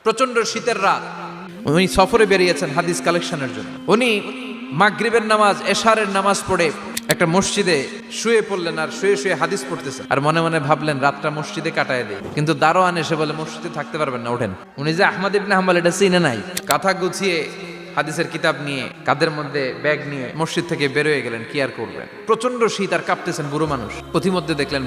প্রচন্ড শীতের রাত, উনি সফরে বেরিয়েছেন হাদিস কালেকশনের জন্য। উনি মাগরিবের নামাজ, এশারের নামাজ পড়ে একটা মসজিদে শুয়ে পড়লেন, আর শুয়ে শুয়ে হাদিস পড়তেছেন, আর মনে মনে ভাবলেন রাতটা মসজিদে কাটায় দেয়। কিন্তু দারোয়ান এসে বলে মসজিদে থাকতে পারবেন না, ওঠেন। উনি যে আহমদ ইবনে হাম্বল এটা চিনে নাই, কাঁথা গুছিয়ে হাদিসের কিতাব নিয়ে কাঁধের মধ্যে ব্যাগ নিয়ে মসজিদ থেকে বেরোয় গেলেন। কি আর করবেন, প্রচন্ড শীত, আর কাঁপতেছেন বুড়ো মানুষ। পথিমধ্যে দেখলেন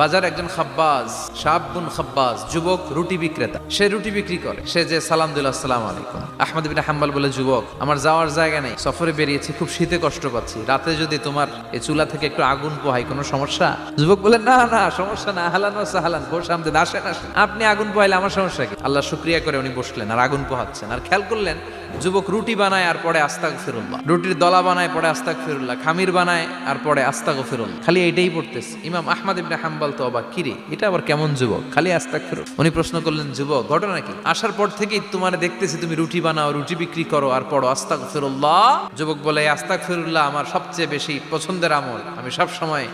বাজার একজন খাব্বাজ, শাবুন খাব্বাজ, যুবক রুটি বিক্রেতা। সে রুটি বিক্রি করে। সে যে সালাম দিল, আসসালামু আলাইকুম। আহমদ ইবনে হাম্বল বলে, যুবক আমার যাওয়ার জায়গা নেই, সফরে বেরিয়েছি, খুব শীতে কষ্ট পাচ্ছি, রাতে যদি তোমার এই চুলা থেকে একটু আগুন পোহাই কোনো সমস্যা? যুবক বলে, না না সমস্যা না, আহলান ওয়া সাহলান, বসে আমদের আসেন আসেন, আপনি আগুন পোহাইলে আমার সমস্যা কি? আল্লাহ শুকরিয়া করে উনি বসলেন আর আগুন পোহাচ্ছেন। আর খেয়াল করলেন যুবক রুটি বানায় আর পরে আস্তাগফিরুল্লাহ, রুটির দলা বানায় পরে আস্তাগফিরুল্লাহ, খামির বানায় আর পরে আস্তাগফিরুল্লাহ, খালি এইটাই পড়তেছে। ইমাম আহমদ ইবনে হাম্বল তো অবাক, কিরে এটা আবার কেমন যুবক, খালি আস্তাগফিরুল্লাহ। উনি প্রশ্ন করলেন, যুবক ঘটনা কি? আসার পর থেকেই তোমার দেখতেছি তুমি রুটি বানাও, রুটি বিক্রি করো আর পড়ো আস্তাগফিরুল্লাহ। যুবক বলে, আস্তাগফিরুল্লাহ আমার সবচেয়ে বেশি পছন্দের আমল, আমি সব সময়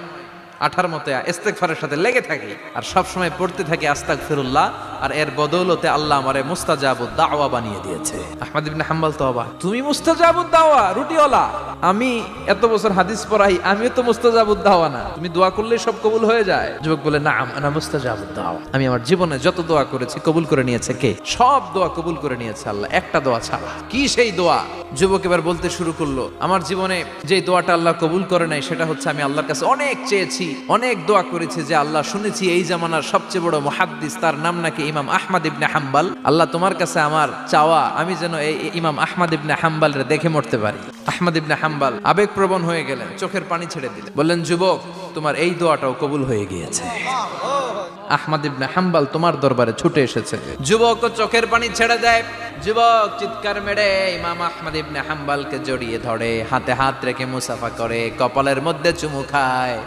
আঠার মতো ইস্তেগফারের সাথে লেগে থাকি আর সব সময় পড়তে থাকি আস্তাগফিরুল্লাহ, আর এর বদৌলতে আল্লাহ আমারে মুস্তাজাবুদ দাওয়া বানিয়ে দিয়েছে। আহমদ ইবনে হাম্বল তো অবাক, তুমি মুস্তাজাবুদ দাওয়া, রুটিওয়ালা? আমি এত বছর হাদিস পড়াই, আমিও তো মুস্তাজাবুদ দাওয়া না, তুমি দোয়া করলে সব কবুল হয়ে যায়? যুবক বলে, না আনা মুস্তাজাবুদ দাওয়া, আমি আমার জীবনে যত দোয়া করেছি কবুল করে নিয়েছে কে? সব দোয়া কবুল করে নিয়েছে আল্লাহ, একটা দোয়া ছাড়া। কি সেই দোয়া? যুবক এবার বলতে শুরু করলো, আমার জীবনে যে দোয়াটা আল্লাহ কবুল করে নাই সেটা হচ্ছে আমি আল্লাহর কাছে অনেক চেয়েছি, অনেক দোয়া করেছি যে আল্লাহ, শুনেছি এই জামানার সবচেয়ে বড় মুহাদ্দিস, তার নাম নাকি ইমাম আহমদ ইবনে হাম্বল। আল্লাহ তোমার কাছে আমার চাওয়া, আমি যেন এই ইমাম আহমদ ইবনে হাম্বলরে দেখে মরতে পারি। আহমদ ইবনে হাম্বল আবেগপ্রবণ হয়ে গেলেন, চোখের পানি ছেড়ে দিলেন, বললেন, যুবক তোমার এই দোয়াটাও কবুল হয়ে গিয়েছে। আহমদ ইবনে হাম্বল তোমার দরবারে ছুটে এসেছে। যুবক চোখের পানি ছেড়ে দেয়। যুবক চিৎকার মেরে ইমাম আহমদ ইবনে হাম্বলকে জড়িয়ে ধরে, হাতে হাত রেখে মুসাফা করে, কপালের মধ্যে চুমু খায়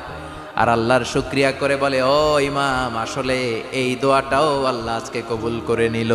আর আল্লাহর শুকরিয়া করে বলে, ও ইমাম, আসলে এই দোয়াটাও আল্লাহ আজকে কবুল করে নিল।